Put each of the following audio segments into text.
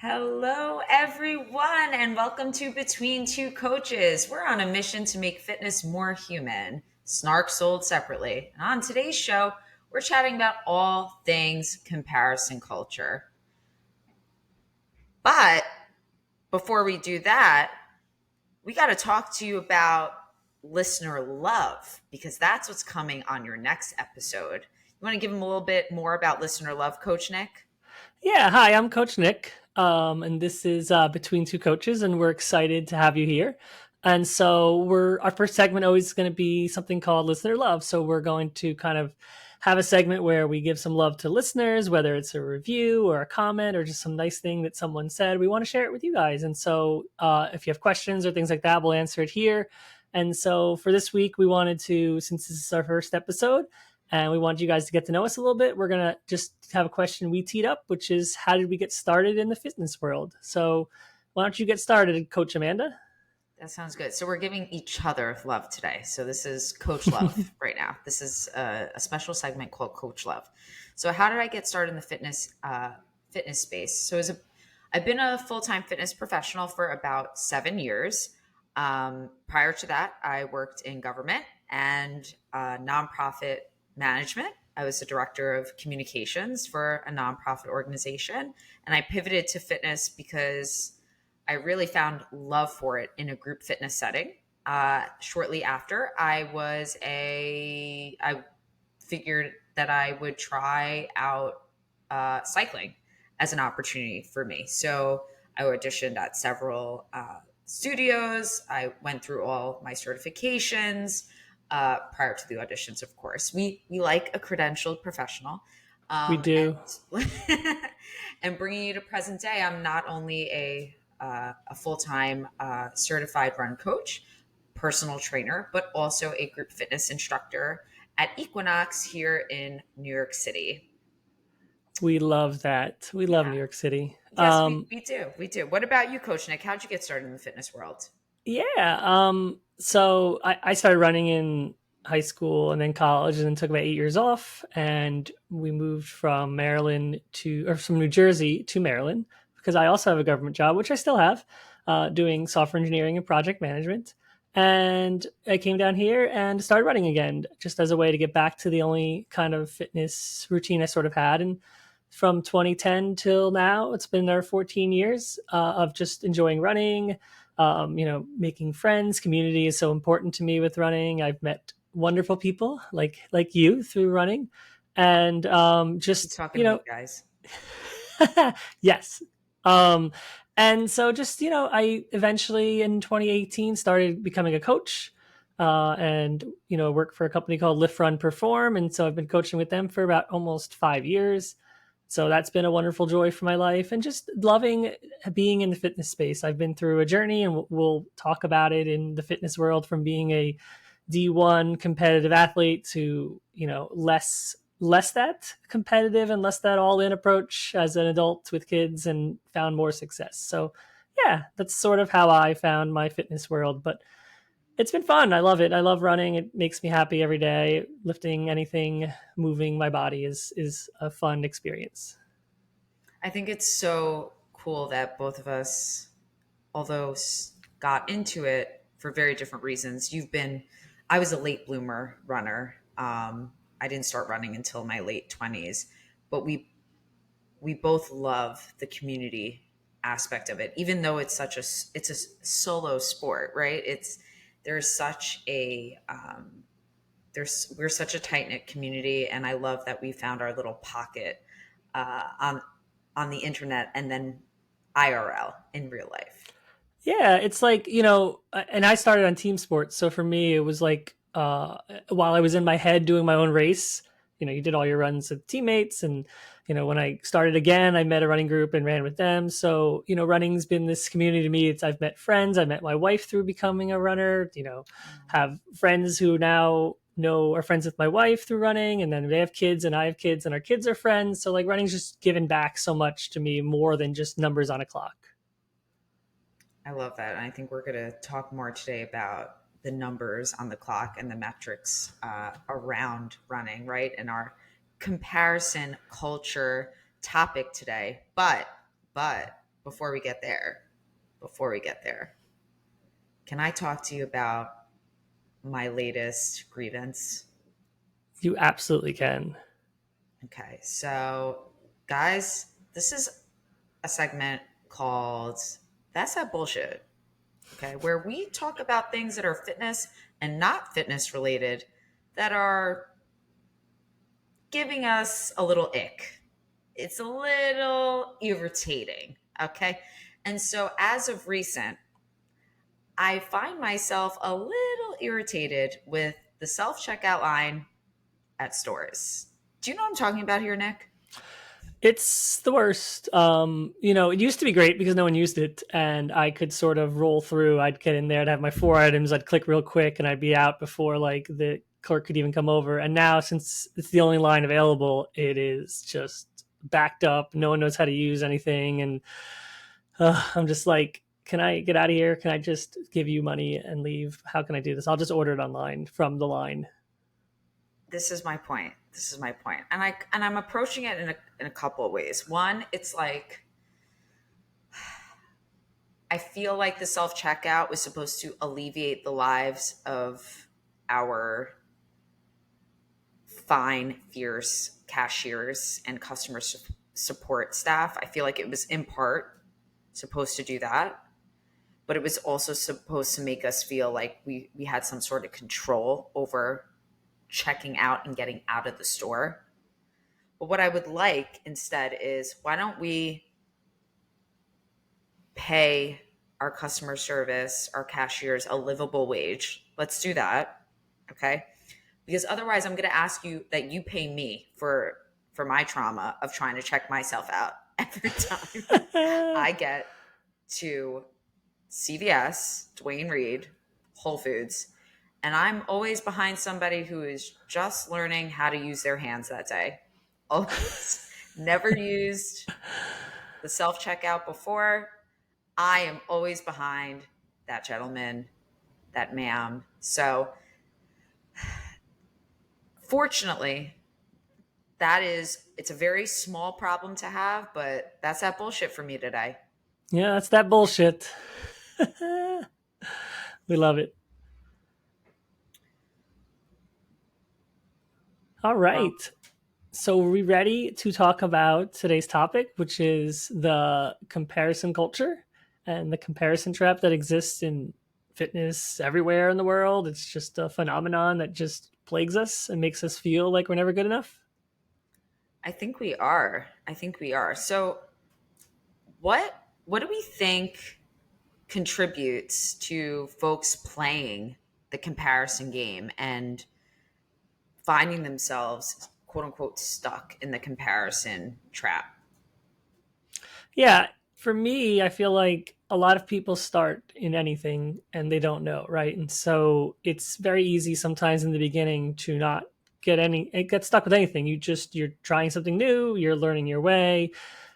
Hello, everyone, and welcome to Between Two Coaches. We're on a mission to make fitness more human, snark sold separately. And on today's show, we're chatting about all things comparison culture. But before we do that, we got to talk to you about listener love because that's what's coming on your next episode. You want to give them a little bit more about listener love, Coach Nick? Yeah, hi, I'm Coach Nick, and this is Between Two Coaches, and we're excited to have you here. And so our first segment always going to be something called Listener Love. So we're going to kind of have a segment where we give some love to listeners, whether it's a review or a comment or just some nice thing that someone said. We want to share it with you guys. And so if you have questions or things like that, we'll answer it here. And so for this week, we wanted to, since this is our first episode, and we want you guys to get to know us a little bit. We're going to just have a question we teed up, which is how did we get started in the fitness world? So why don't you get started, Coach Amanda? That sounds good. So we're giving each other love today. So this is Coach Love right now. This is a special segment called Coach Love. So how did I get started in the fitness space? I've been a full-time fitness professional for about 7 years. Prior to that, I worked in government and nonprofit management. I was the director of communications for a nonprofit organization, and I pivoted to fitness because I really found love for it in a group fitness setting. Shortly after, I figured that I would try out cycling as an opportunity for me. So I auditioned at several studios. I went through all my certifications prior to the auditions. Of course, we like a credentialed professional. We do. And, and bringing you to present day, I'm not only a full-time certified run coach, personal trainer, but also a group fitness instructor at Equinox here in New York City. We love that. We love Yeah. New York City. Yes, we do. We do. What about you, Coach Nick? How'd you get started in the fitness world? Yeah. So I started running in high school and then college and then took about 8 years off. And we moved from from New Jersey to Maryland because I also have a government job, which I still have, doing software engineering and project management. And I came down here and started running again, just as a way to get back to the only kind of fitness routine I sort of had. And from 2010 till now, it's been there 14 years of just enjoying running, making friends. Community is so important to me with running. I've met wonderful people like you through running, and You just talking to me, guys? yes. And so just I eventually in 2018 started becoming a coach, and worked for a company called Lift Run Perform, and so I've been coaching with them for about almost 5 years. So that's been a wonderful joy for my life and just loving being in the fitness space. I've been through a journey and we'll talk about it in the fitness world from being a D1 competitive athlete to, less that competitive and less that all in approach as an adult with kids and found more success. So yeah, that's sort of how I found my fitness world, but it's been fun. I love it. I love running. It makes me happy every day. Lifting anything, moving my body is a fun experience. I think it's so cool that both of us, although got into it for very different reasons. I was a late bloomer runner. I didn't start running until my late 20s, but we both love the community aspect of it, even though it's a solo sport, right? There's such a we're such a tight knit community, and I love that we found our little pocket on the internet and then IRL in real life. Yeah, it's like, and I started on team sports. So for me, it was like while I was in my head doing my own race, you did all your runs with teammates. And, when I started again, I met a running group and ran with them. So, running's been this community to me. I've met friends. I met my wife through becoming a runner, have friends who now are friends with my wife through running. And then they have kids and I have kids and our kids are friends. So like running's just given back so much to me more than just numbers on a clock. I love that. And I think we're going to talk more today about the numbers on the clock and the metrics around running, right? And our comparison culture topic today. But before we get there, before we get there, can I talk to you about my latest grievance? You absolutely can. Okay, so guys, this is a segment called That's That Bullshit. Okay, where we talk about things that are fitness and not fitness related that are giving us a little ick. It's a little irritating. Okay. And so as of recent, I find myself a little irritated with the self checkout line at stores. Do you know what I'm talking about here, Nick? It's the worst. It used to be great because no one used it, and I could sort of roll through. I'd get in there, I'd have my 4 items, I'd click real quick, and I'd be out before like the clerk could even come over. And now, since it's the only line available, it is just backed up. No one knows how to use anything, and I'm just like, can I get out of here? Can I just give you money and leave? How can I do this? I'll just order it online from the line. This is my point. This is my point. And I'm approaching it in a couple of ways. One, it's like I feel like the self checkout was supposed to alleviate the lives of our fine, fierce cashiers and customer support staff. I feel like it was in part supposed to do that, but it was also supposed to make us feel like we had some sort of control over checking out and getting out of the store. But what I would like instead is why don't we pay our customer service, our cashiers a livable wage? Let's do that. Okay. Because otherwise I'm going to ask you that you pay me for my trauma of trying to check myself out every time I get to CVS, Dwayne Reed, Whole Foods, and I'm always behind somebody who is just learning how to use their hands that day. Always never used the self checkout before. I am always behind that gentleman, that ma'am. So, fortunately, it's a very small problem to have, but that's that bullshit for me today. Yeah, that's that bullshit. We love it. All Well, right. So, are we ready to talk about today's topic, which is the comparison culture and the comparison trap that exists in fitness everywhere in the world? It's just a phenomenon that just plagues us and makes us feel like we're never good enough. I think we are. I think we are. So, what do we think contributes to folks playing the comparison game and finding themselves quote unquote stuck in the comparison trap? Yeah, for me, I feel like a lot of people start in anything and they don't know, right? And so it's very easy sometimes in the beginning to not get stuck with anything. You're trying something new, you're learning your way,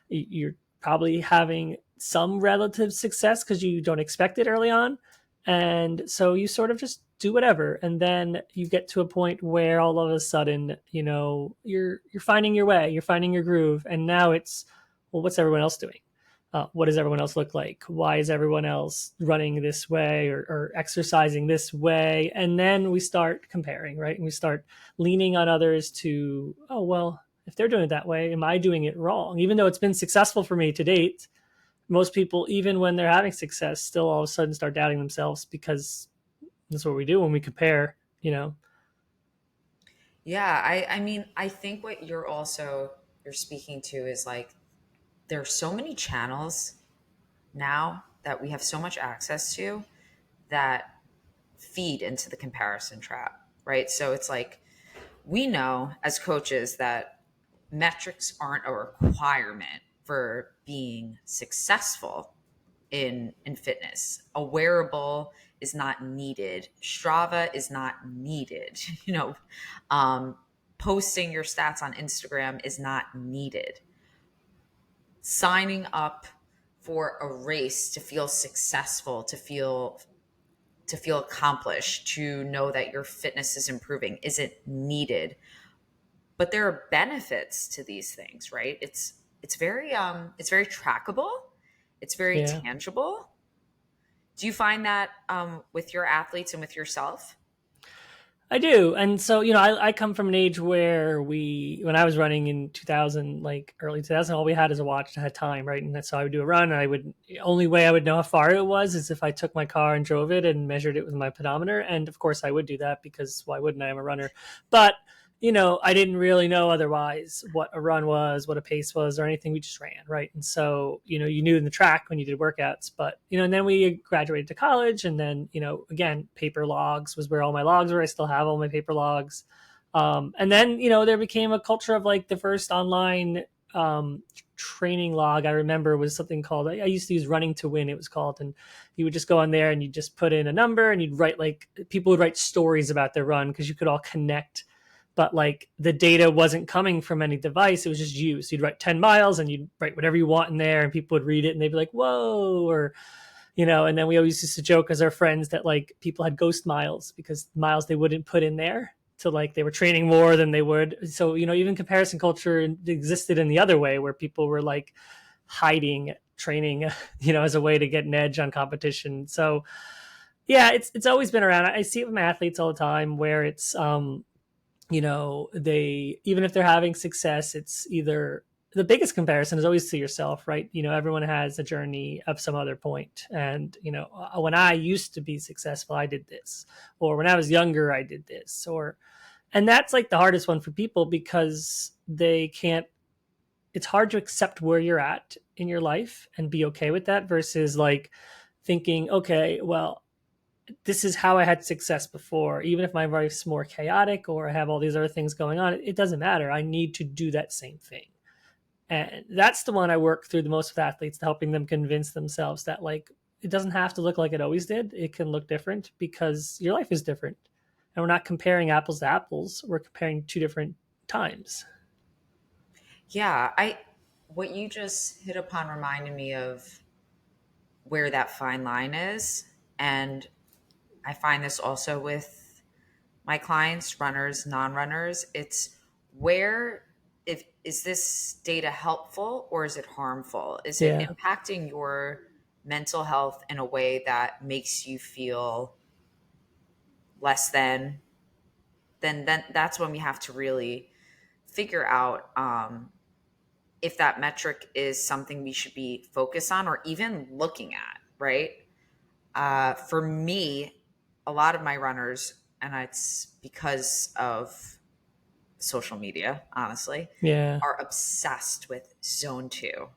you're probably having some relative success because you don't expect it early on. And so you sort of just do whatever. And then you get to a point where all of a sudden, you're finding your way, you're finding your groove. And now it's, well, what's everyone else doing? What does everyone else look like? Why is everyone else running this way or exercising this way? And then we start comparing, right? And we start leaning on others to, oh, well, if they're doing it that way, am I doing it wrong? Even though it's been successful for me to date, most people, even when they're having success, still all of a sudden start doubting themselves because that's what we do when we compare. Yeah, I mean, I think what you're speaking to is like there are so many channels now that we have so much access to that feed into the comparison trap, right? So it's like we know as coaches that metrics aren't a requirement for being successful in fitness. A wearable is not needed. Strava is not needed. Um, posting your stats on Instagram is not needed. Signing up for a race to feel successful, to feel accomplished, to know that your fitness is improving isn't needed. But there are benefits to these things, right? It's very trackable. It's very Yeah. tangible. Do you find that with your athletes and with yourself? I do. And so, I come from an age where when I was running in 2000, like early 2000, all we had is a watch that had time, right? And that's how I would do a run. The only way I would know how far it was is if I took my car and drove it and measured it with my pedometer. And of course, I would do that because why wouldn't I? I'm a runner. But I didn't really know otherwise what a run was, what a pace was, or anything. We just ran, right? And so, you knew in the track when you did workouts, but, and then we graduated to college. And then, again, paper logs was where all my logs were. I still have all my paper logs. And then, there became a culture of like the first online um, training log I remember was something called, I used to use Running to Win, it was called. And you would just go on there and you just put in a number and you'd write, like, people would write stories about their run because you could all connect, but like the data wasn't coming from any device. It was just you. So you'd write 10 miles and you'd write whatever you want in there and people would read it and they'd be like, whoa, or, and then we always used to joke as our friends that like people had ghost miles because miles they wouldn't put in there. So like they were training more than they would. So, even comparison culture existed in the other way where people were like hiding training, as a way to get an edge on competition. So yeah, it's always been around. I see it with my athletes all the time where it's they, even if they're having success, it's either, the biggest comparison is always to yourself, right? Everyone has a journey of some other point. And when I used to be successful, I did this, or when I was younger, I did this, or, and that's like the hardest one for people because they can't, it's hard to accept where you're at in your life and be okay with that versus like thinking, okay, well, this is how I had success before. Even if my life's more chaotic or I have all these other things going on, it doesn't matter. I need to do that same thing. And that's the one I work through the most with athletes, helping them convince themselves that like it doesn't have to look like it always did. It can look different because your life is different. And we're not comparing apples to apples. We're comparing two different times. Yeah, I what you just hit upon reminded me of where that fine line is. And I find this also with my clients, runners, non-runners. It's where, if is this data helpful or is it harmful? Is it Yeah. impacting your mental health in a way that makes you feel less than? Then that's when we have to really figure out if that metric is something we should be focused on or even looking at, right? For me, a lot of my runners, and it's because of social media, honestly, Yeah. are obsessed with zone two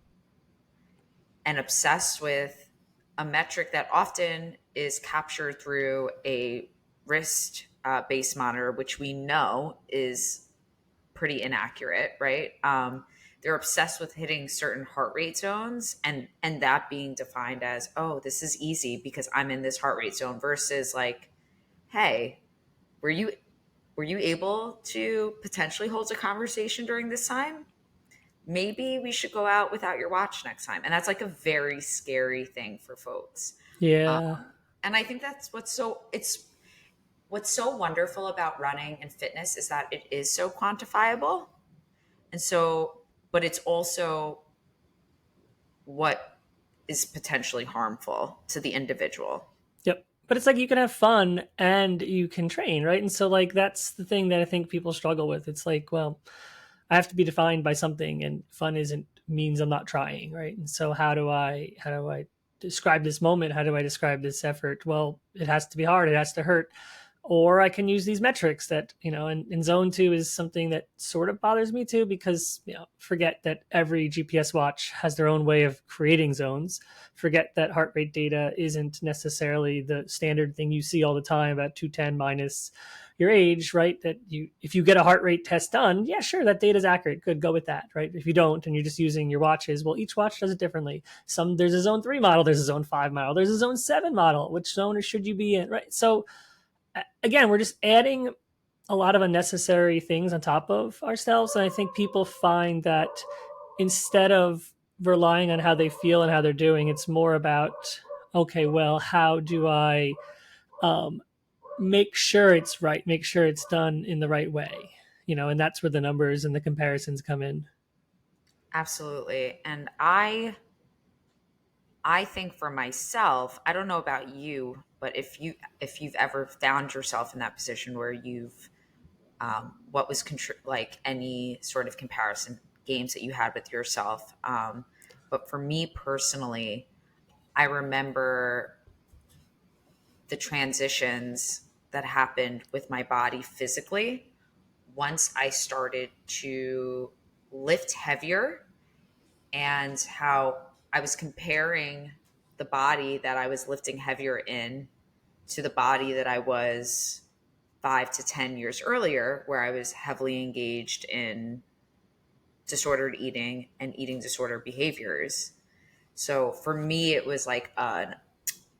and obsessed with a metric that often is captured through a wrist based monitor, which we know is pretty inaccurate, right? They're obsessed with hitting certain heart rate zones and that being defined as, oh, this is easy because I'm in this heart rate zone versus like, hey, were you were you able to potentially hold a conversation during this time? Maybe we should go out without your watch next time. And that's like a very scary thing for folks. Yeah. And I think that's what's so wonderful about running and fitness is that it is so quantifiable. And so, but it's also what is potentially harmful to the individual. Yep. But it's like you can have fun and you can train, right? And so like that's the thing that I think people struggle with. It's like, well, I have to be defined by something and fun isn't means I'm not trying, right? And so how do I describe this moment? How do I describe this effort? Well, it has to be hard, it has to hurt. Or I can use these metrics that, and zone two is something that sort of bothers me too, because, forget that every GPS watch has their own way of creating zones. Forget that heart rate data isn't necessarily the standard thing you see all the time about 210 minus your age, right? That if you get a heart rate test done, yeah, sure, that data is accurate. Good, go with that, right? If you don't and you're just using your watches, well, each watch does it differently. There's a zone 3 model, there's a zone 5 model, there's a zone 7 model. Which zone should you be in, right? So again, we're just adding a lot of unnecessary things on top of ourselves. And I think people find that instead of relying on how they feel and how they're doing, it's more about, okay, well, how do I um, make sure it's right, make sure it's done in the right way, and that's where the numbers and the comparisons come in. Absolutely. And I I think for myself, I don't know about you, but if you've ever found yourself in that position where you've what was like any sort of comparison games that you had with yourself. But for me personally, I remember the transitions that happened with my body physically once I started to lift heavier, and how I was comparing the body that I was lifting heavier in to the body that I was 5 to 10 years earlier, where I was heavily engaged in disordered eating and eating disorder behaviors. So for me, it was like an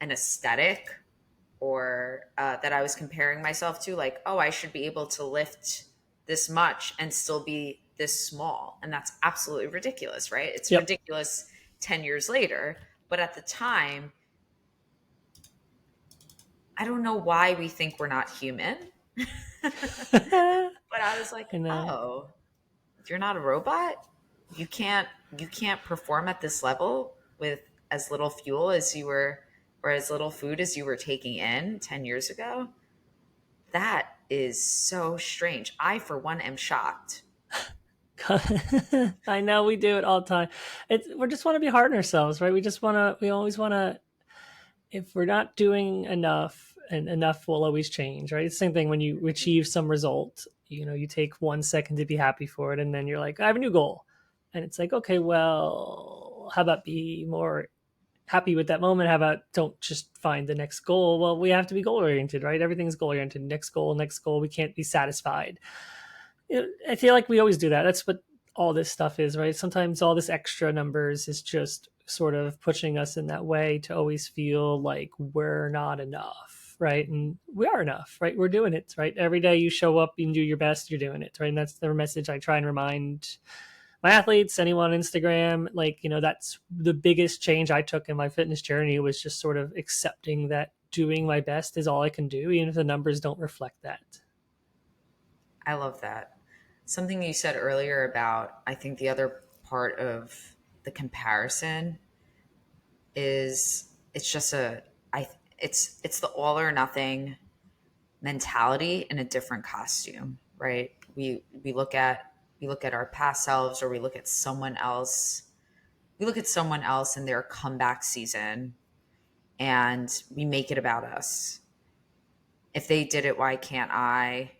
aesthetic, or that I was comparing myself to, like, oh, I should be able to lift this much and still be this small. And that's absolutely ridiculous, right? It's Yep. ridiculous 10 years later. But at the time, I don't know why we think we're not human. I But I was like, know. oh, you're not a robot. You can't you can't perform at this level with as little fuel as you were, or as little food as you were taking in 10 years ago. That is so strange. I, for one, am shocked. I know we do it all the time. We just want to be hard on ourselves, right? We always want to, if we're not doing enough, and enough will always change, right? It's the same thing when you achieve some result, you take 1 second to be happy for it. And then you're like, I have a new goal. And it's like, okay, well, how about be more happy with that moment? How about don't just find the next goal? Well, we have to be goal oriented, right? Everything's goal oriented. Next goal, next goal. We can't be satisfied. I feel like we always do that. That's what all this stuff is, right? Sometimes all this extra numbers is just sort of pushing us in that way to always feel like we're not enough, right? And we are enough, right? We're doing it, right? Every day you show up and do your best, you're doing it, right? And that's the message I try and remind my athletes, anyone on Instagram. Like, that's the biggest change I took in my fitness journey, was just sort of accepting that doing my best is all I can do, even if the numbers don't reflect that. I love that. Something you said earlier about, I think the other part of the comparison is, it's just a I it's the all or nothing mentality in a different costume, right? We look at our past selves, or we look at someone else in their comeback season, and we make it about us. If they did it, why can't I?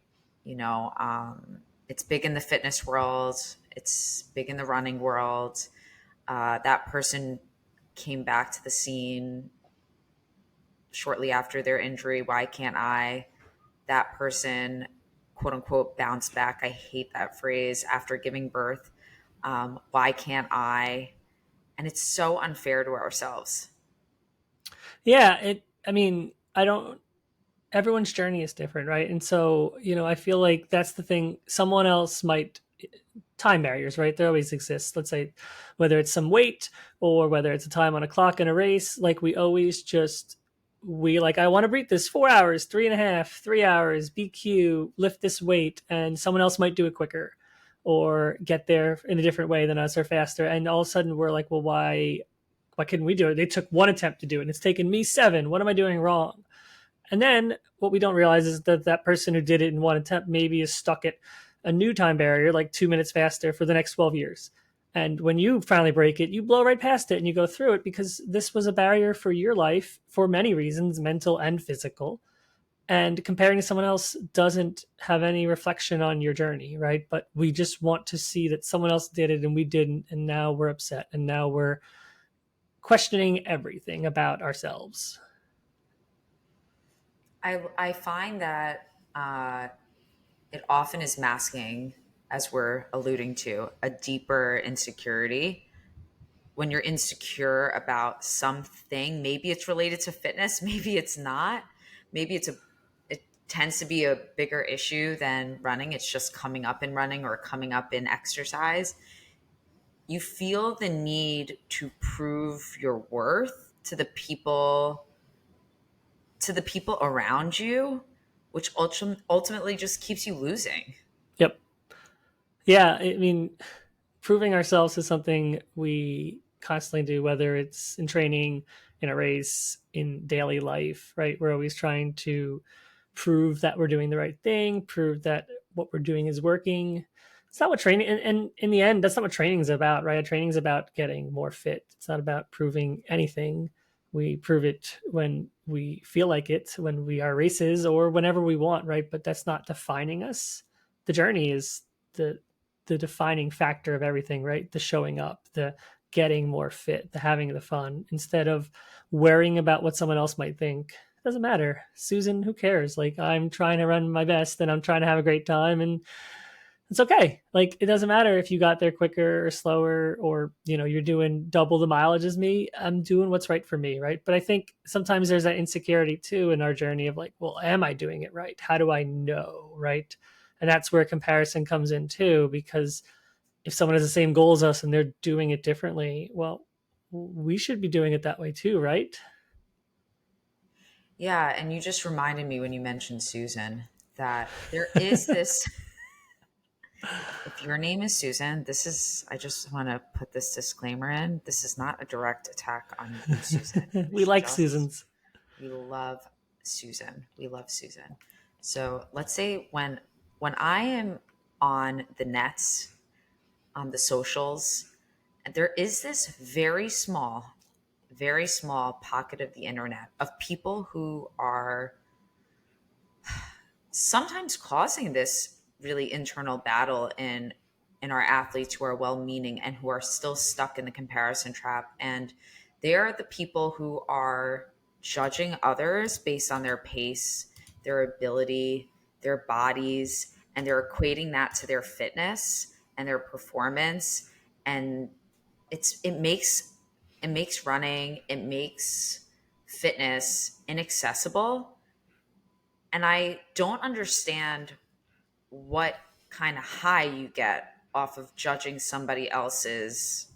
It's big in the fitness world. It's big in the running world. That person came back to the scene shortly after their injury. Why can't I? That person, quote unquote, bounced back. I hate that phrase, after giving birth. Why can't I? And it's so unfair to ourselves. Yeah, I mean, I don't everyone's journey is different, right? And so, I feel like that's the thing. Someone else might, time barriers, right? There always exists. Let's say whether it's some weight, or whether it's a time on a clock in a race, like we always just, we like, I want to beat this 4 hours, 3.5, 3 hours, BQ, lift this weight, and someone else might do it quicker or get there in a different way than us, or faster. And all of a sudden we're like, well, why couldn't we do it? They took one attempt to do it, and it's taken me seven. What am I doing wrong? And then what we don't realize is that that person who did it in one attempt maybe is stuck at a new time barrier, like 2 minutes faster for the next 12 years. And when you finally break it, you blow right past it and you go through it, because this was a barrier for your life for many reasons, mental and physical. And comparing to someone else doesn't have any reflection on your journey, right? But we just want to see that someone else did it and we didn't. And now we're upset. And now we're questioning everything about ourselves. I find that it often is masking, as we're alluding to, a deeper insecurity. When you're insecure about something, maybe it's related to fitness, maybe it's not. Maybe it tends to be a bigger issue than running. It's just coming up in running or coming up in exercise. You feel the need to prove your worth to the people around you, which ultimately just keeps you losing. Yep. Yeah. I mean, proving ourselves is something we constantly do, whether it's in training, in a race, in daily life, right? We're always trying to prove that we're doing the right thing, prove that what we're doing is working. It's not what training, and in the end, that's not what training is about, right? Training is about getting more fit. It's not about proving anything. We prove it when we feel like it, when we are races, or whenever we want, right? But that's not defining us. The journey is the the defining factor of everything, right? The showing up, the getting more fit, the having the fun, instead of worrying about what someone else might think. It doesn't matter. Susan, who cares? Like, I'm trying to run my best and I'm trying to have a great time, and it's okay. Like, it doesn't matter if you got there quicker or slower, or, you're doing double the mileage as me. I'm doing what's right for me, right? But I think sometimes there's that insecurity too in our journey of like, well, am I doing it right? How do I know, right? And that's where comparison comes in too, because if someone has the same goal as us and they're doing it differently, well, we should be doing it that way too, right? Yeah, and you just reminded me when you mentioned Susan that there is this. If your name is Susan, this is, I just want to put this disclaimer in. This is not a direct attack on you, Susan. It We is like just, Susans. we love Susan. We love Susan. So let's say when I am on the nets, on the socials, there is this very small pocket of the internet of people who are sometimes causing this really internal battle in our athletes who are well-meaning and who are still stuck in the comparison trap. And they are the people who are judging others based on their pace, their ability, their bodies, and they're equating that to their fitness and their performance. And it makes running, it makes fitness inaccessible. And I don't understand what kind of high you get off of judging somebody else's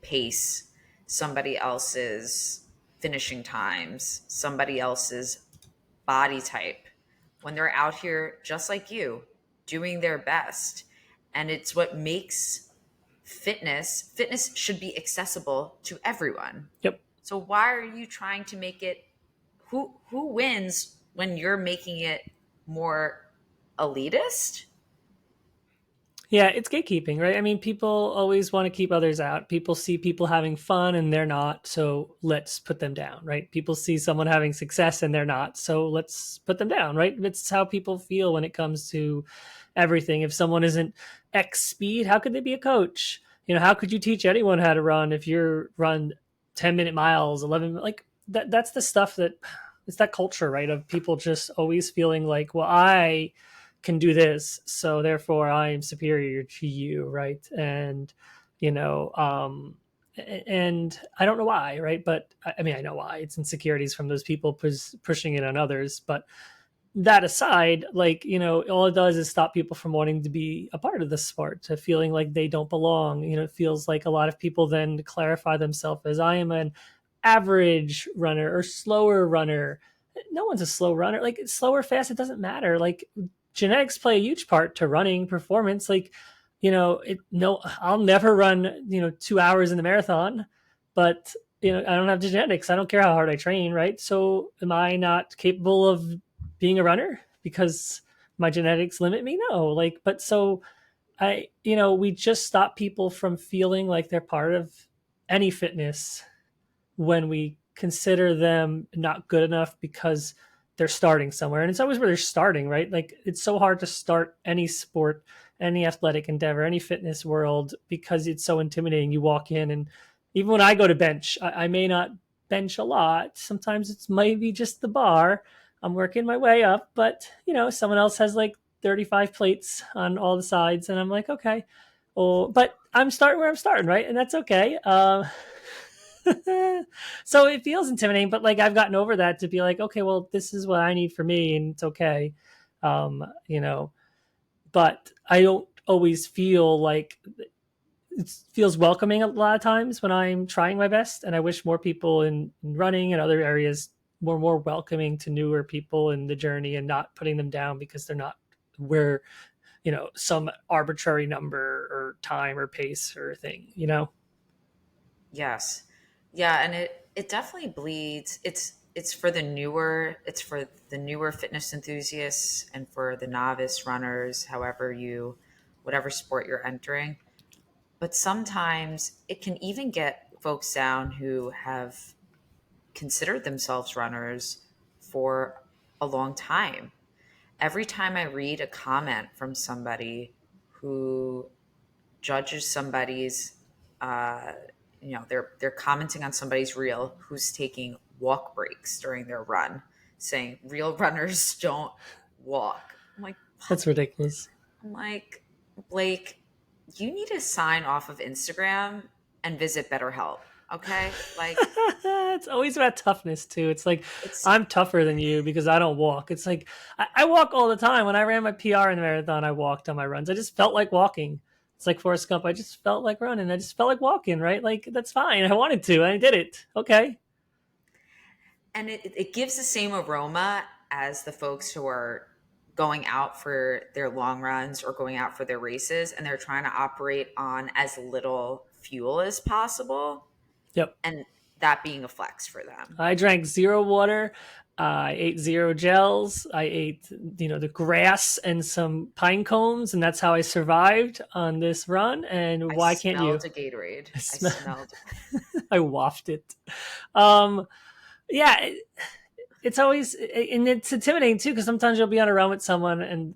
pace, somebody else's finishing times, somebody else's body type when they're out here just like you, doing their best. And it's what makes fitness should be accessible to everyone. Yep. So why are you trying to make it, who wins when you're making it more elitist? Yeah, it's gatekeeping, right? I mean, people always want to keep others out. People see people having fun and they're not, so let's put them down, right? People see someone having success and they're not, so let's put them down, right? It's how people feel when it comes to everything. If someone isn't X speed, how could they be a coach? How could you teach anyone how to run if you're run 10-minute miles, 11, like that's the stuff that it's that culture, right? Of people just always feeling like, well, I can do this, so therefore I'm superior to you, right? And you know um and I don't know why, right? But I mean, I know why. It's insecurities from those people pushing it on others. But that aside, like, all it does is stop people from wanting to be a part of the sport, to feeling like they don't belong. It feels like a lot of people then clarify themselves as, I am an average runner or slower runner. No one's a slow runner. Like, slow or fast, it doesn't matter. Like, genetics play a huge part to running performance. Like, no, I'll never run, 2 hours in the marathon, but I don't have the genetics. I don't care how hard I train, right? So am I not capable of being a runner because my genetics limit me? No. Like, but so we just stop people from feeling like they're part of any fitness when we consider them not good enough because they're starting somewhere. And it's always where they're starting, right? Like, it's so hard to start any sport, any athletic endeavor, any fitness world, because it's so intimidating. You walk in, and even when I go to bench, I may not bench a lot. Sometimes it's maybe just the bar. I'm working my way up, but someone else has like 35 plates on all the sides, and I'm like, okay. Oh, but I'm starting where I'm starting, right? And that's okay. So it feels intimidating, but like, I've gotten over that, to be like, okay, well, this is what I need for me, and it's okay. Um, you know, but I don't always feel like it feels welcoming a lot of times when I'm trying my best. And I wish more people in running and other areas were more welcoming to newer people in the journey, and not putting them down because they're not where, some arbitrary number or time or pace or thing. Yes. Yeah, and it definitely bleeds. It's for the newer fitness enthusiasts and for the novice runners, whatever sport you're entering. But sometimes it can even get folks down who have considered themselves runners for a long time. Every time I read a comment from somebody who judges somebody's uh, they're commenting on somebody's reel who's taking walk breaks during their run, saying real runners don't walk. That's ridiculous. I'm like, Blake, you need to sign off of Instagram and visit BetterHelp. Okay, like It's always about toughness too. It's like it's I'm tougher than you because I don't walk. It's like I walk all the time. When I ran my PR in the marathon, I walked on my runs. I just felt like walking. It's like Forrest Gump. I just felt like running. I just felt like walking. Right? Like that's fine. I wanted to. And I did it. Okay. and it gives the same aroma as the folks who are going out for their long runs or going out for their races and they're trying to operate on as little fuel as possible, Yep. and that being a flex for them. I drank zero water. I ate zero gels. I ate, the grass and some pine cones, and that's how I survived on this run. And I why can't you? smelled a Gatorade. I I smell. smelled. I wafted it. Um, yeah, it's always and it's intimidating too because sometimes you'll be on a run with someone and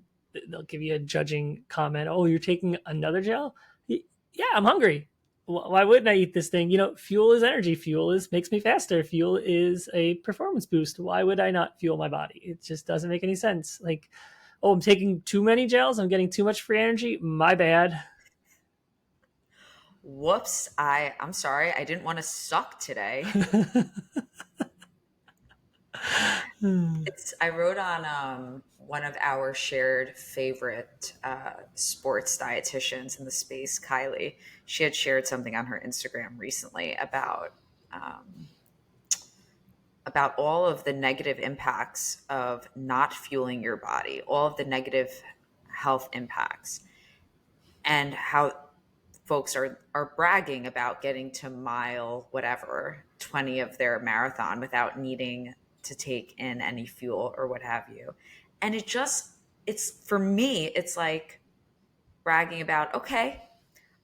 they'll give you a judging comment. Oh, you're taking another gel? Yeah, I'm hungry. Why wouldn't I eat this thing? Fuel is energy. Fuel is makes me faster. Fuel is a performance boost. Why would I not fuel my body? It just doesn't make any sense. Like, oh, I'm taking too many gels. I'm getting too much free energy. My bad. Whoops! I'm sorry. I didn't want to suck today. It's I wrote on one of our shared favorite sports dietitians in the space, Kylie. She had shared something on her Instagram recently um, about all of the negative impacts of not fueling your body, all of the negative health impacts, and how folks are bragging about getting to mile whatever 20 of their marathon without needing to take in any fuel or what have you. And it's for me it's like bragging about, okay,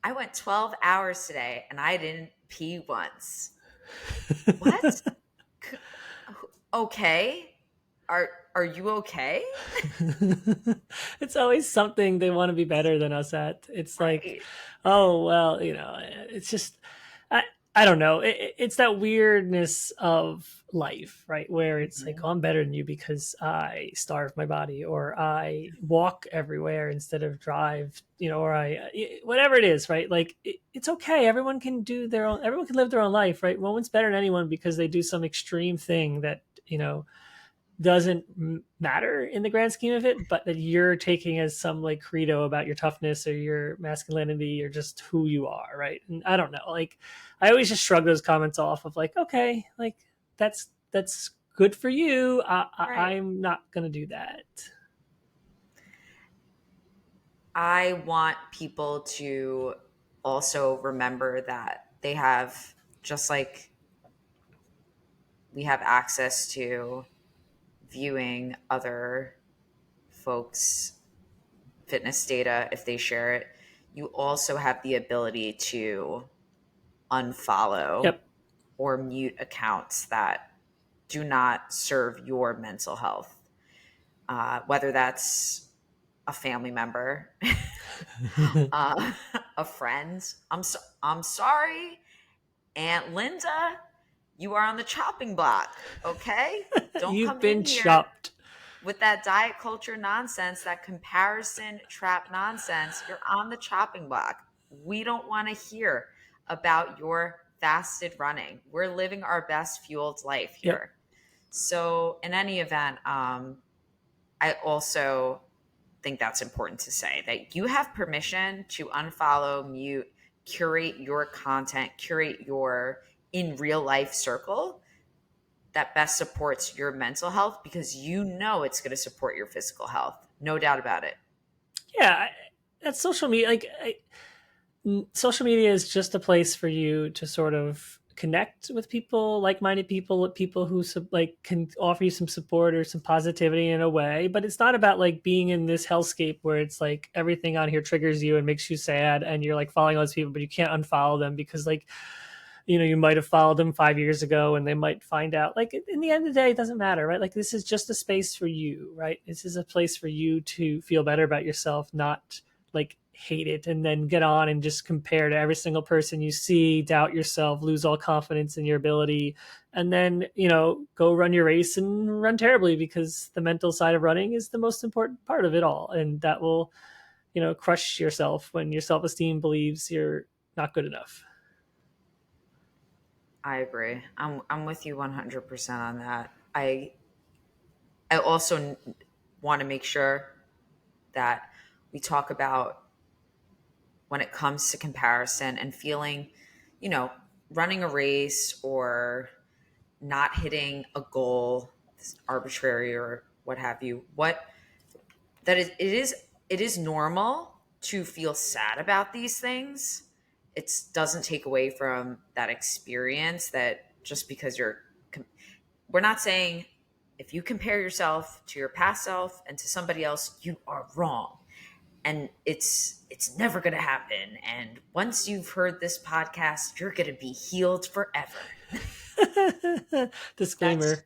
I went 12 hours today and I didn't pee once. What? Okay, are you okay? It's always something they want to be better than us at. It's like, Right. oh well, it's just I I don't know. It's that weirdness of life, right? Where it's like, oh, Mhm. I'm better than you because I starve my body, or I walk everywhere instead of drive, or I whatever it is, right? Like it's okay. Everyone can do their own. Everyone can live their own life, right? No one's better than anyone because they do some extreme thing that doesn't matter in the grand scheme of it, but that you're taking as some like credo about your toughness or your masculinity or just who you are, right? And I don't know, like I always just shrug those comments off of like, okay, like that's good for you. Right. I'm not gonna do that. I want people to also remember that they have, just like we have access to viewing other folks' fitness data if they share it, you also have the ability to unfollow Yep. or mute accounts that do not serve your mental health, whether that's a family member, uh, a friend. I'm sorry, Aunt Linda, you are on the chopping block. Okay, don't You've come in been here chopped. with that diet culture nonsense, that comparison trap nonsense. You're on the chopping block. We don't want to hear about your fasted running. We're living our best fueled life Yep. here. So, in any event, I also think that's important to say that you have permission to unfollow, mute, curate your content, curate your in real life circle that best supports your mental health because you know it's going to support your physical health. No doubt about it. Yeah. That's social media. Like social media is just a place for you to sort of connect with people, like-minded people, with people who like can offer you some support or some positivity in a way. But it's not about like being in this hellscape where it's like everything on here triggers you and makes you sad, and you're like following all those people, but you can't unfollow them because like you might have followed them 5 years ago and they might find out. Like in the end of the day, it doesn't matter, right? Like this is just a space for you, right? This is a place for you to feel better about yourself, not like hate it and then get on and just compare to every single person you see, doubt yourself, lose all confidence in your ability, and then go run your race and run terribly, because the mental side of running is the most important part of it all, and that will crush yourself when your self-esteem believes you're not good enough. I agree. I'm with you 100% on that. I also want to make sure that we talk about when it comes to comparison and feeling, you know, running a race or not hitting a goal, arbitrary or what have you. What that is, it is normal to feel sad about these things. It doesn't take away from that experience that just because we're not saying if you compare yourself to your past self and to somebody else, you are wrong. And it's never going to happen. And once you've heard this podcast, you're going to be healed forever. Disclaimer. That's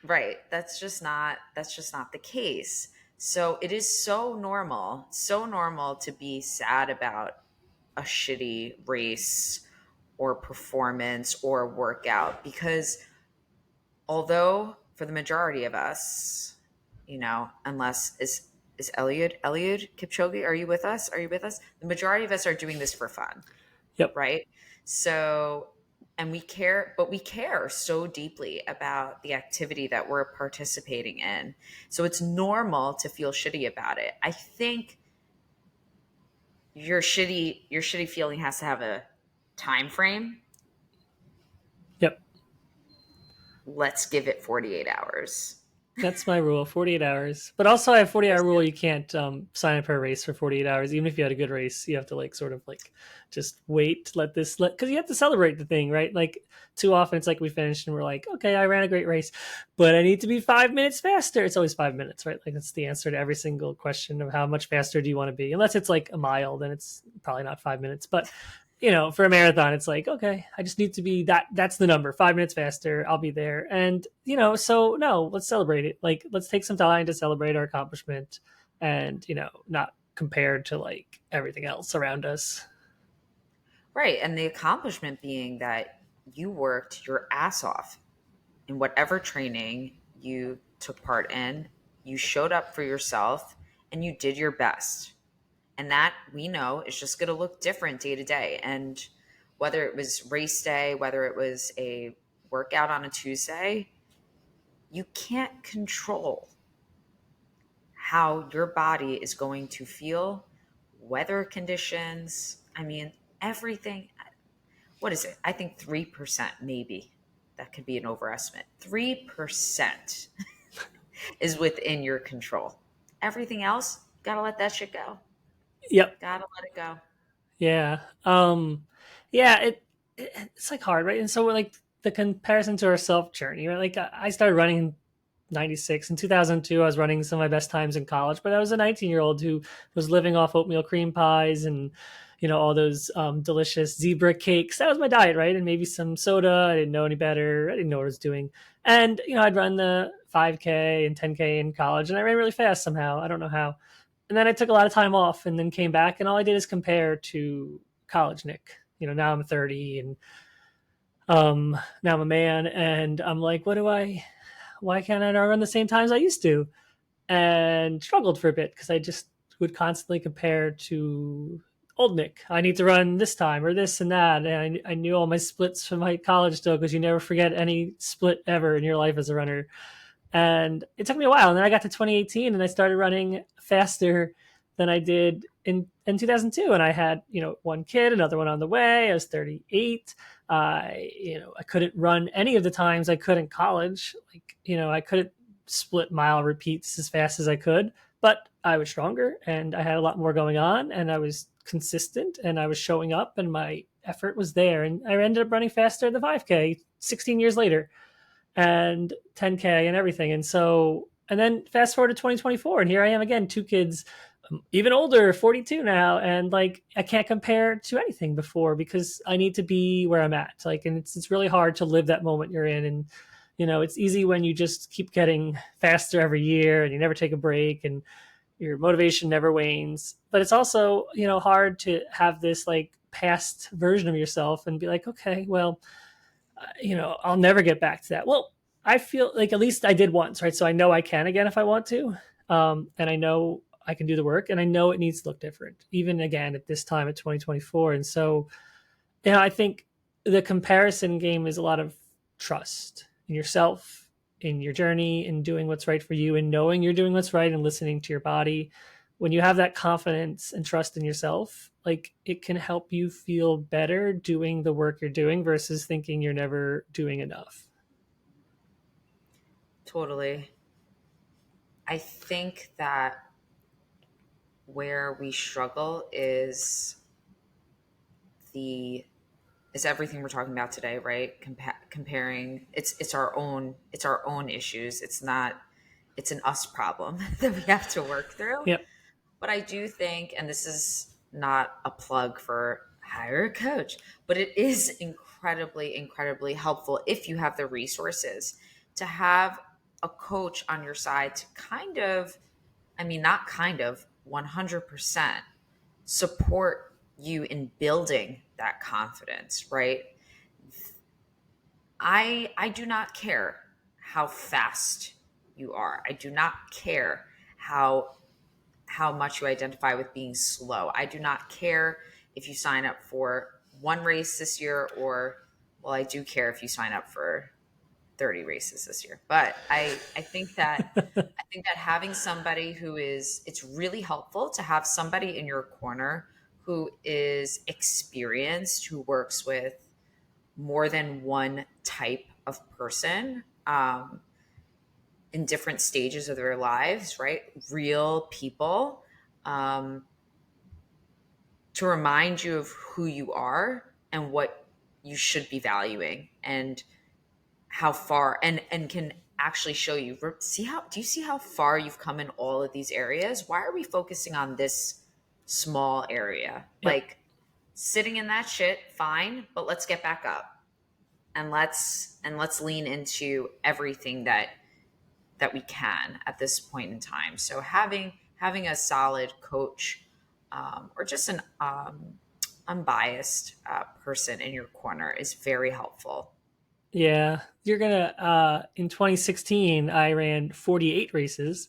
right. That's just not the case. So it is so normal to be sad about a shitty race or performance or workout, because although for the majority of us, unless is Eliud Kipchoge, are you with us? Are you with us? The majority of us are doing this for fun, Yep. right? So, and we care so deeply about the activity that we're participating in. So it's normal to feel shitty about it. I think your shitty feeling has to have a time frame. Yep. Let's give it 48 hours. That's my rule, 48 hours. But also I have 48-hour rule. You can't sign up for a race for 48 hours. Even if you had a good race, you have to like sort of like just wait, because you have to celebrate the thing, right? Like too often it's like we finished and we're like, okay, I ran a great race, but I need to be 5 minutes faster. It's always 5 minutes, right? Like that's the answer to every single question of how much faster do you want to be? Unless it's like a mile, then it's probably not 5 minutes. But for a marathon, it's like, okay, I just need to be that's the number, 5 minutes faster. I'll be there. And, so no, let's celebrate it. Like, let's take some time to celebrate our accomplishment and, not compared to like everything else around us. Right. And the accomplishment being that you worked your ass off in whatever training you took part in, you showed up for yourself and you did your best. And that we know is just going to look different day to day. And whether it was race day, whether it was a workout on a Tuesday, you can't control how your body is going to feel, weather conditions. I mean, everything. What is it? I think 3% maybe. That could be an overestimate. 3% is within your control. Everything else, gotta let that shit go. Yep. Gotta let it go. Yeah. Yeah, it's like hard, right? And so like the comparison to our self journey, right? Like I started running in 96. In 2002, I was running some of my best times in college, but I was a 19-year-old who was living off oatmeal cream pies and, all those delicious zebra cakes. That was my diet, right? And maybe some soda. I didn't know any better. I didn't know what I was doing. And, I'd run the 5K and 10K in college, and I ran really fast somehow. I don't know how. And then I took a lot of time off and then came back, and all I did is compare to college Nick. Now I'm 30 and now I'm a man, and I'm like, why can't I not run the same times I used to? And struggled for a bit because I just would constantly compare to old Nick. I need to run this time or this and that. And I knew all my splits from my college still, because you never forget any split ever in your life as a runner. And it took me a while. And then I got to 2018 and I started running faster than I did in 2002. And I had, one kid, another one on the way. I was 38. I couldn't run any of the times I could in college. Like, I couldn't split mile repeats as fast as I could, but I was stronger and I had a lot more going on and I was consistent and I was showing up and my effort was there. And I ended up running faster than the 5K 16 years later and 10K and everything. And so, and then fast forward to 2024, and here I am again, two kids, even older, 42 now, and like I can't compare to anything before because I need to be where I'm at. Like, and it's really hard to live that moment you're in, and it's easy when you just keep getting faster every year and you never take a break and your motivation never wanes. But it's also hard to have this like past version of yourself and be like, okay, well, I'll never get back to that. Well, I feel like at least I did once, right? So I know I can again if I want to. And I know I can do the work and I know it needs to look different, even again at this time at 2024. And so, I think the comparison game is a lot of trust in yourself, in your journey, in doing what's right for you, and knowing you're doing what's right and listening to your body. When you have that confidence and trust in yourself, like it can help you feel better doing the work you're doing versus thinking you're never doing enough. Totally. I think that where we struggle the is everything we're talking about today, right? Comparing, it's our own issues. It's an us problem that we have to work through. Yep. But I do think, and this is not a plug for hire a coach, but it is incredibly, incredibly helpful if you have the resources to have a coach on your side to kind of, I mean, not kind of, 100% support you in building that confidence, right? I do not care how fast you are. I do not care how much you identify with being slow. I do not care if you sign up for one race this year or, well, I do care if you sign up for 30 races this year. But I think that having somebody it's really helpful to have somebody in your corner who is experienced, who works with more than one type of person, in different stages of their lives, right? Real people, um, to remind you of who you are and what you should be valuing and how far and can actually show you, do you see how far you've come in all of these areas? Why are we focusing on this small area? Yep. Like, sitting in that shit, fine, but let's get back up and let's lean into everything that we can at this point in time. So having a solid coach, or just an unbiased person in your corner is very helpful. Yeah. You're going to, in 2016, I ran 48 races.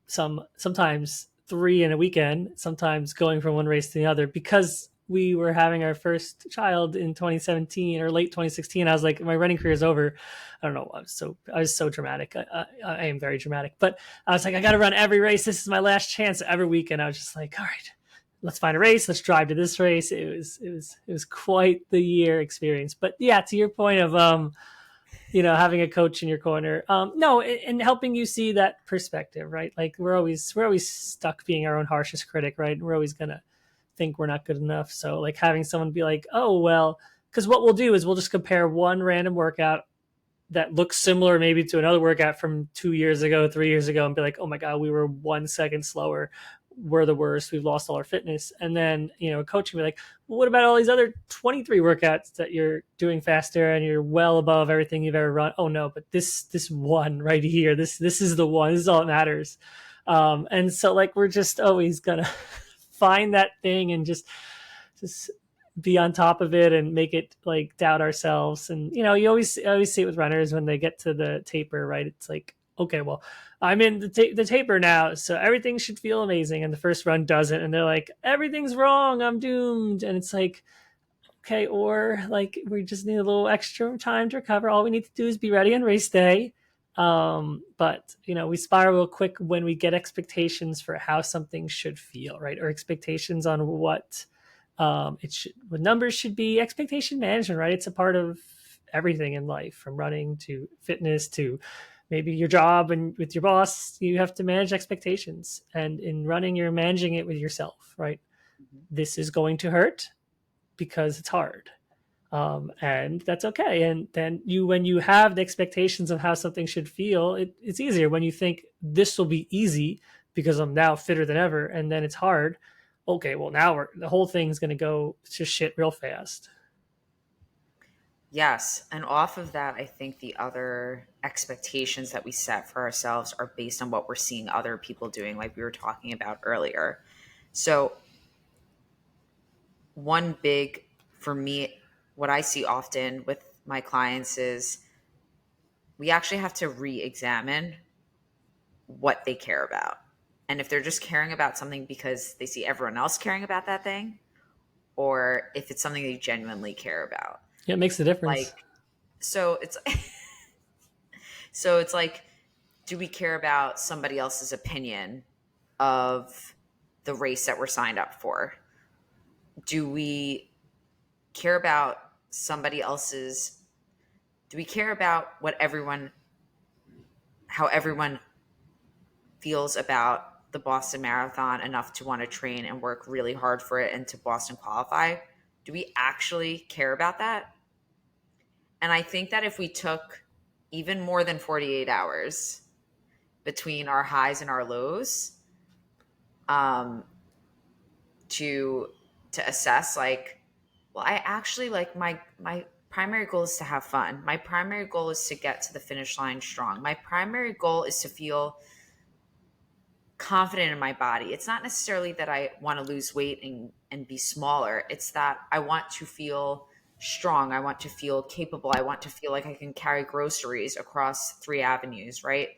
Sometimes three in a weekend, sometimes going from one race to the other because we were having our first child in 2017 or late 2016. I was like, my running career is over. I don't know. I was so dramatic. I am very dramatic, but I was like, I got to run every race. This is my last chance. Every weekend, I was just like, all right, let's find a race. Let's drive to this race. It was quite the year experience. But yeah, to your point of having a coach in your corner, no, and helping you see that perspective, right? Like we're always stuck being our own harshest critic, right? And we're always gonna think we're not good enough. So like having someone be like, oh well, because what we'll do is we'll just compare one random workout that looks similar maybe to another workout from 2 years ago, 3 years ago, and be like, oh my God, we were 1 second slower. We're the worst. We've lost all our fitness. And then, coaching be like, well, what about all these other 23 workouts that you're doing faster and you're well above everything you've ever run? Oh no, but this one right here, this is the one. This is all that matters. And so like we're just always gonna find that thing and just be on top of it and make it like doubt ourselves. And you always see it with runners when they get to the taper, right? It's like, okay, well, I'm in the taper now, so everything should feel amazing, and the first run doesn't, and they're like, everything's wrong, I'm doomed. And it's like, okay, or like we just need a little extra time to recover. All we need to do is be ready on race day. But we spiral real quick when we get expectations for how something should feel, right? Or expectations on what what numbers should be. Expectation management, right? It's a part of everything in life, from running to fitness to maybe your job and with your boss. You have to manage expectations, and in running, you're managing it with yourself, right? This is going to hurt because it's hard. And that's okay. And then when you have the expectations of how something should feel, it's easier when you think this will be easy because I'm now fitter than ever, and then it's hard. Okay, well now the whole thing's going to go to shit real fast. Yes. And off of that, I think the other expectations that we set for ourselves are based on what we're seeing other people doing, like we were talking about earlier. So, one big, for me, what I see often with my clients is we actually have to re examine what they care about. And if they're just caring about something because they see everyone else caring about that thing, or if it's something they genuinely care about. Yeah, it makes a difference. Like, so it's so it's like, do we care about somebody else's opinion of the race that we're signed up for? Do we care about somebody else's do we care about what everyone how everyone feels about the Boston Marathon enough to want to train and work really hard for it and to Boston qualify? Do we actually care about that? And I think that if we took even more than 48 hours between our highs and our lows, um, to assess, like, well, I actually, like, my primary goal is to have fun. My primary goal is to get to the finish line strong. My primary goal is to feel confident in my body. It's not necessarily that I want to lose weight and be smaller. It's that I want to feel strong. I want to feel capable. I want to feel like I can carry groceries across 3 avenues, right?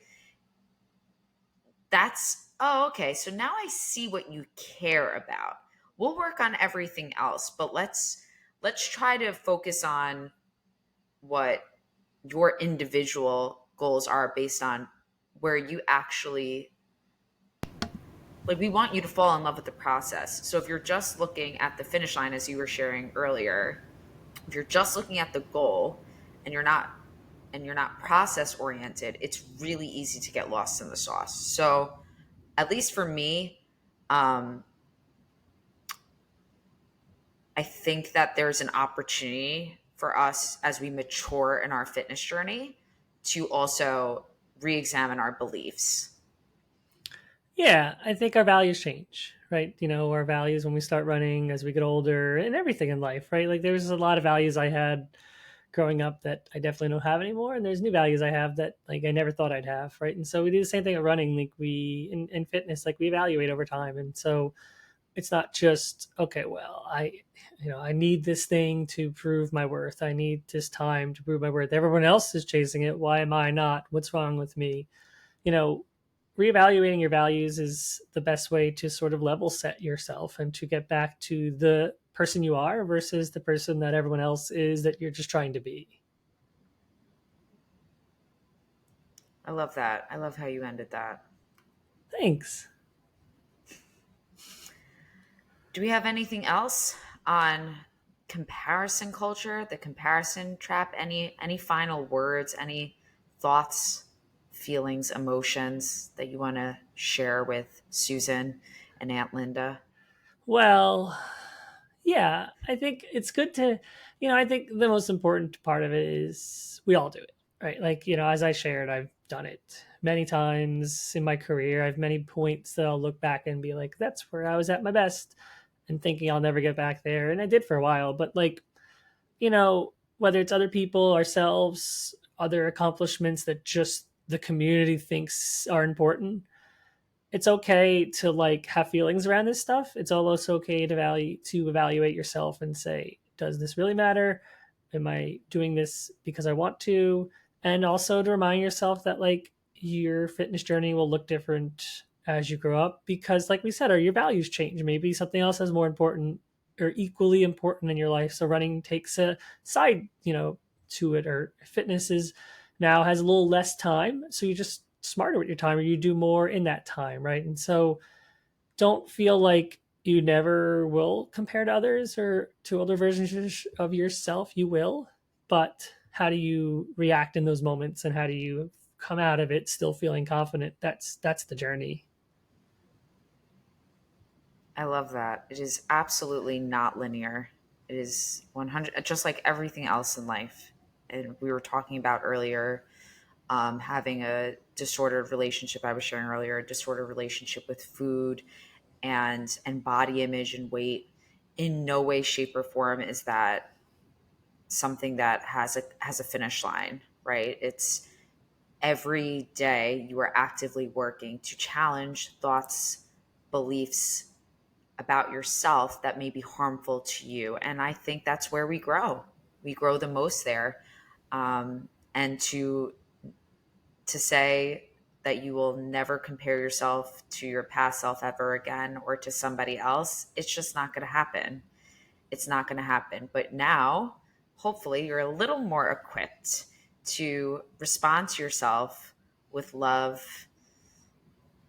Oh, okay. So now I see what you care about. We'll work on everything else, but let's try to focus on what your individual goals are based on where you actually, like, we want you to fall in love with the process. So if you're just looking at the finish line, as you were sharing earlier, if you're just looking at the goal and you're not process oriented, it's really easy to get lost in the sauce. So at least for me, um, I think that there's an opportunity for us as we mature in our fitness journey to also re-examine our beliefs. Yeah, I think our values change, right? Our values when we start running as we get older and everything in life, right? Like there's a lot of values I had growing up that I definitely don't have anymore. And there's new values I have that like I never thought I'd have, right? And so we do the same thing at running, like in fitness, like we evaluate over time. And so it's not just, okay, well, I need this thing to prove my worth. I need this time to prove my worth. Everyone else is chasing it. Why am I not? What's wrong with me? you know, Reevaluating your values is the best way to sort of level set yourself and to get back to the person you are versus the person that everyone else is that you're just trying to be. I love that. I love how you ended that. Thanks. Do we have anything else on comparison culture, the comparison trap? Any final words, any thoughts, feelings, emotions that you want to share with Susan and Aunt Linda? Well, yeah, I think it's good to, I think the most important part of it is we all do it, right? Like, as I shared, I've done it many times in my career. I have many points that I'll look back and be like, that's where I was at my best and thinking I'll never get back there. And I did for a while, but like, whether it's other people, ourselves, other accomplishments that just the community thinks are important, it's okay to like have feelings around this stuff. It's also okay to evaluate yourself and say, does this really matter? Am I doing this because I want to? And also to remind yourself that like your fitness journey will look different as you grow up because like we said, your values change. Maybe something else is more important or equally important in your life. So running takes a side, to it, or fitness is now has a little less time. So you're just smarter with your time or you do more in that time, right? And so don't feel like you never will compare to others or to other versions of yourself. You will, but how do you react in those moments and how do you come out of it still feeling confident? That's the journey. I love that. It is absolutely not linear. It is 100, just like everything else in life. And we were talking about earlier, having a disordered relationship. I was sharing earlier, a disordered relationship with food and body image and weight. In no way, shape, or form is that something that has a finish line, right? It's every day you are actively working to challenge thoughts, beliefs about yourself that may be harmful to you. And I think that's where we grow. We grow the most there. And to say that you will never compare yourself to your past self ever again or to somebody else, it's just not going to happen. It's not going to happen. But now, hopefully, you're a little more equipped to respond to yourself with love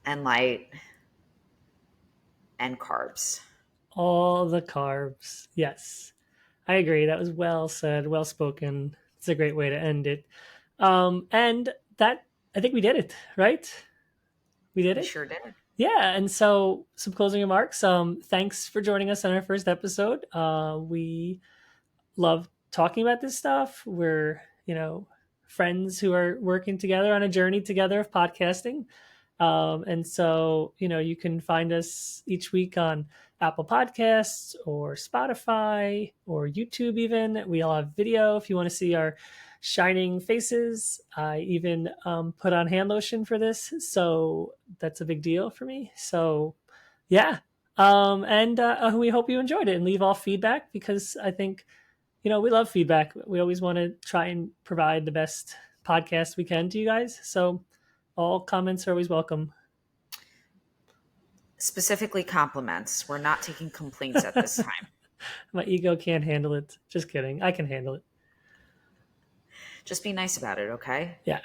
and light and carbs. All the carbs. Yes, I agree. That was well said, well spoken. It's a great way to end it. And that, I think we did it, right? We did We it. sure did. Yeah, and so some closing remarks. Thanks for joining us on our first episode. We love talking about this stuff. We're, friends who are working together on a journey together of podcasting. And so, you can find us each week on Apple Podcasts or Spotify or YouTube, even. We all have video if you want to see our shining faces. I even put on hand lotion for this. So that's a big deal for me. So, yeah. And we hope you enjoyed it and leave all feedback because I think we love feedback. We always want to try and provide the best podcast we can to you guys. So all comments are always welcome. Specifically, compliments. We're not taking complaints at this time. My ego can't handle it. Just kidding. I can handle it. Just be nice about it, okay? Yeah.